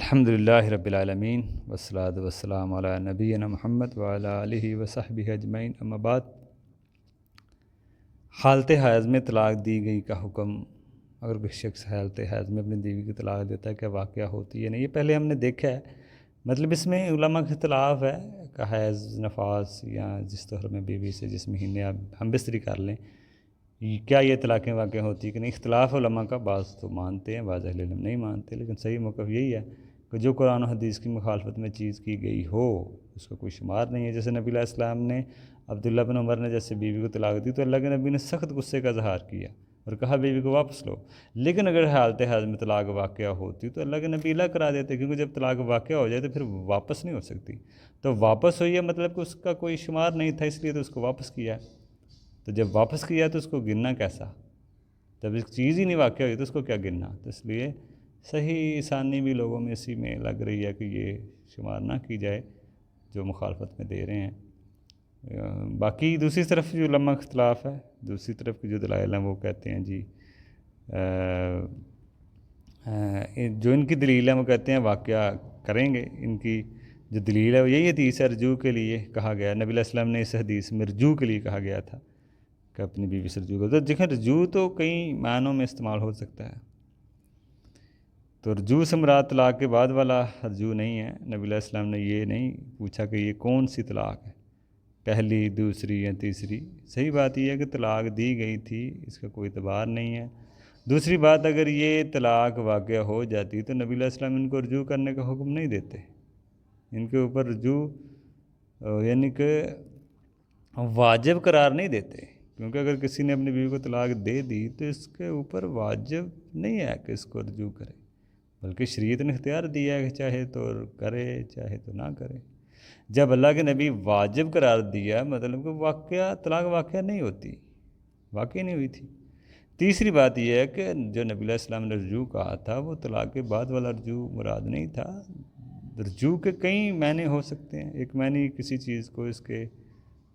الحمدللہ رب العالمین والصلاۃ والسلام علی نبینا محمد وعلی آلہ وصحبہ اجمعین، اما بعد۔ حالت حیض میں طلاق دی گئی کا حکم، اگر کوئی شخص حالت حیض میں اپنی بیوی کی طلاق دیتا ہے کیا واقعہ ہوتی ہے؟ نہیں، یہ پہلے ہم نے دیکھا ہے، مطلب اس میں علماء کا اختلاف ہے کہ حیض، نفاس یا جس طور میں بیوی سے جس مہینے آپ ہم بستری کر لیں، کیا یہ طلاقیں واقع ہوتی کہ نہیں؟ اختلاف علماء کا، بعض تو مانتے ہیں، بعض اہل علم نہیں مانتے، لیکن صحیح موقف یہی ہے کہ جو قرآن و حدیث کی مخالفت میں چیز کی گئی ہو اس کا کوئی شمار نہیں ہے۔ جیسے نبی علیہ السلام نے عبداللہ بن عمر نے جیسے بیوی کو طلاق دی تو اللہ کے نبی نے سخت غصے کا اظہار کیا اور کہا بیوی کو واپس لو، لیکن اگر حالت حیض میں طلاق واقعہ ہوتی تو اللہ کے نبی الگ کرا دیتے، کیونکہ جب طلاق واقعہ ہو جائے تو پھر واپس نہیں ہو سکتی، تو واپس ہوئی ہے مطلب کہ اس کا کوئی شمار نہیں تھا، اس لیے تو اس کو واپس کیا۔ تو جب واپس کیا تو اس کو گننا کیسا؟ جب ایک چیز ہی نہیں واقع ہوئی تو اس کو کیا گننا؟ تو اس لیے صحیح ثانی بھی لوگوں میں اسی میں لگ رہی ہے کہ یہ شمار نہ کی جائے جو مخالفت میں دے رہے ہیں۔ باقی دوسری طرف جو علماء کا اختلاف ہے، دوسری طرف کی جو دلائل ہیں وہ کہتے ہیں جی جو ان کی دلیل ہے وہ کہتے ہیں واقعہ کریں گے۔ ان کی جو دلیل ہے وہ یہی حدیث ہے، رجوع کے لیے کہا گیا، نبی علیہ السلام نے اس حدیث میں رجوع کے لیے کہا گیا تھا کہ اپنی بیوی سے رجوع کرو۔ تو دیکھیں رجوع تو کئی معنوں میں استعمال ہو سکتا ہے، تو رجوع سے مراد طلاق کے بعد والا رجوع نہیں ہے۔ نبی علیہ السلام نے یہ نہیں پوچھا کہ یہ کون سی طلاق ہے، پہلی، دوسری یا تیسری۔ صحیح بات یہ ہے کہ طلاق دی گئی تھی، اس کا کوئی اعتبار نہیں ہے۔ دوسری بات، اگر یہ طلاق واقع ہو جاتی تو نبی علیہ السلام ان کو رجوع کرنے کا حکم نہیں دیتے، ان کے اوپر رجوع یعنی کہ واجب قرار نہیں دیتے، کیونکہ اگر کسی نے اپنی بیوی کو طلاق دے دی تو اس کے اوپر واجب نہیں ہے کہ اس کو رجوع کرے، بلکہ شریعت نے اختیار دیا ہے کہ چاہے تو کرے چاہے تو نہ کرے۔ جب اللہ کے نبی واجب قرار دیا مطلب کہ طلاق واقعہ نہیں ہوتی، واقع نہیں ہوئی تھی۔ تیسری بات یہ ہے کہ جو نبی علیہ السلام نے رجوع کہا تھا وہ طلاق کے بعد والا رجوع مراد نہیں تھا۔ رجوع کے کئی معنی ہو سکتے ہیں، ایک معنی کسی چیز کو اس کے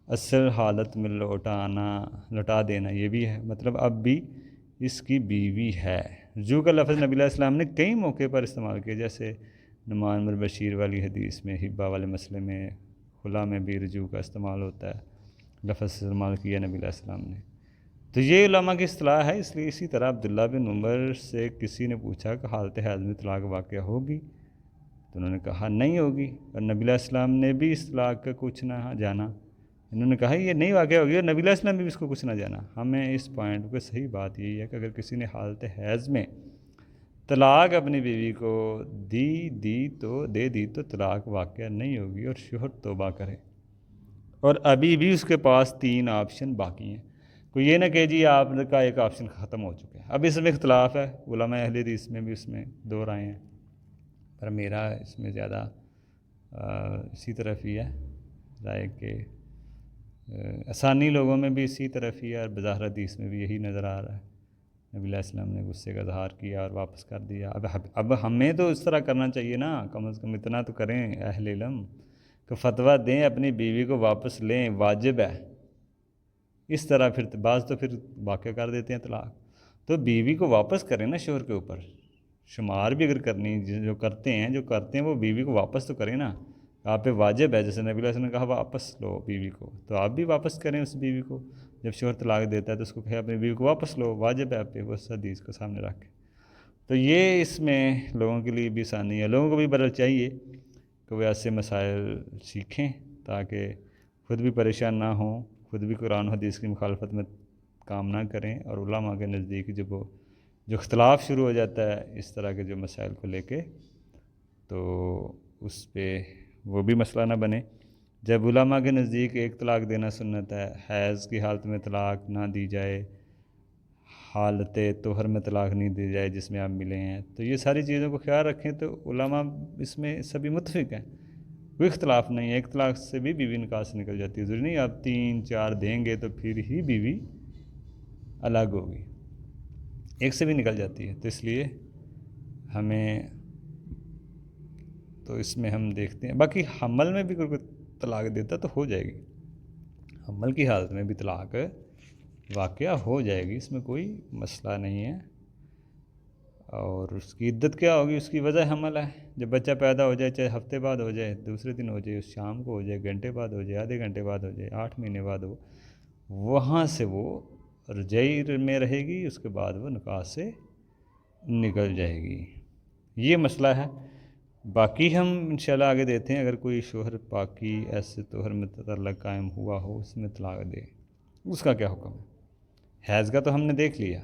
اصل حالت میں لوٹا دینا، یہ بھی ہے، مطلب اب بھی اس کی بیوی ہے۔ رجوع کا لفظ نبی علیہ السلام نے کئی موقع پر استعمال کیا، جیسے نعمان بن بشیر والی حدیث میں، ہبہ والے مسئلے میں، خلا میں بھی رجوع کا استعمال ہوتا ہے، لفظ استعمال کیا نبی علیہ السلام نے۔ تو یہ علماء کی اصطلاح ہے۔ اس لیے اسی طرح عبداللہ بن عمر سے کسی نے پوچھا کہ حالت حیض میں طلاق واقع ہوگی، تو انہوں نے کہا نہیں ہوگی، اور نبی علیہ السلام نے بھی اس طلاق کا کچھ نہ جانا، انہوں نے کہا یہ نہیں واقع ہوگی، اور نبی علیہ السلام نے بھی اس کو کچھ نہ جانا۔ ہمیں اس پوائنٹ پہ صحیح بات یہی ہے کہ اگر کسی نے حالت حیض میں طلاق اپنی بیوی کو دے دی تو طلاق واقع نہیں ہوگی، اور شوہر توبہ کرے، اور ابھی بھی اس کے پاس 3 آپشن باقی ہیں۔ کوئی یہ نہ کہ جی آپ کا ایک آپشن ختم ہو چکا ہے۔ اب اس میں اختلاف ہے، علماء اہل حدیث میں بھی اس میں 2 رائے ہیں، پر میرا اس میں زیادہ اسی طرف ہی ہے رائے کہ آسانی لوگوں میں بھی اسی طرف ہی ہے، اور بظاہر حدیث میں بھی یہی نظر آ رہا ہے۔ نبی علیہ السلام نے غصے کا اظہار کیا اور واپس کر دیا۔ اب ہمیں تو اس طرح کرنا چاہیے نا، کم از کم اتنا تو کریں اہل علم کہ فتویٰ دیں، اپنی بیوی کو واپس لیں، واجب ہے۔ اس طرح پھر بعض تو پھر واقع کر دیتے ہیں طلاق، تو بیوی کو واپس کریں نا، شوہر کے اوپر شمار بھی اگر کرنی جو کرتے ہیں وہ بیوی کو واپس تو کریں نا، آپ پہ واجب ہے۔ جیسے نبی علیہ السلام نے کہا واپس لو بیوی کو، تو آپ بھی واپس کریں اس بیوی کو۔ جب شوہر طلاق دیتا ہے تو اس کو کہے اپنی بیوی کو واپس لو، واجب ہے آپ پہ، وہ اس حدیث کو سامنے رکھ کے۔ تو یہ اس میں لوگوں کے لیے بھی آسانی ہے، لوگوں کو بھی بدل چاہیے کہ وہ ایسے مسائل سیکھیں تاکہ خود بھی پریشان نہ ہوں، خود بھی قرآن و حدیث کی مخالفت میں کام نہ کریں، اور علماء کے نزدیک جو اختلاف شروع ہو جاتا ہے اس طرح کے جو مسائل کو لے کے، تو اس پہ وہ بھی مسئلہ نہ بنے۔ جب علماء کے نزدیک ایک طلاق دینا سنت ہے، حیض کی حالت میں طلاق نہ دی جائے، حالت طہر میں طلاق نہیں دی جائے جس میں آپ ملے ہیں، تو یہ ساری چیزوں کو خیال رکھیں تو علماء اس میں سبھی متفق ہیں، کوئی اختلاف نہیں ہے۔ ایک طلاق سے بھی بیوی نکاح سے نکل جاتی ہے، ضروری نہیں آپ 3 4 دیں گے تو پھر ہی بیوی الگ ہوگی، ایک سے بھی نکل جاتی ہے۔ تو اس لیے ہمیں تو اس میں ہم دیکھتے ہیں، باقی حمل میں بھی کوئی طلاق دیتا تو ہو جائے گی، حمل کی حالت میں بھی طلاق واقعہ ہو جائے گی، اس میں کوئی مسئلہ نہیں ہے۔ اور اس کی عدت کیا ہوگی، اس کی وجہ حمل ہے. جب بچہ پیدا ہو جائے، چاہے ہفتے بعد ہو جائے، دوسرے دن ہو جائے، شام کو ہو جائے، گھنٹے بعد ہو جائے، آدھے گھنٹے بعد ہو جائے، 8 مہینے بعد ہو، وہاں سے وہ رجعی میں رہے گی، اس کے بعد وہ نکاح سے نکل جائے گی. یہ مسئلہ ہے. باقی ہم انشاءاللہ آگے دیتے ہیں. اگر کوئی شوہر پاکی ایسے طور میں تعلق قائم ہوا ہو، اس میں طلاق دے، اس کا کیا حکم ہے؟ حیض کا تو ہم نے دیکھ لیا.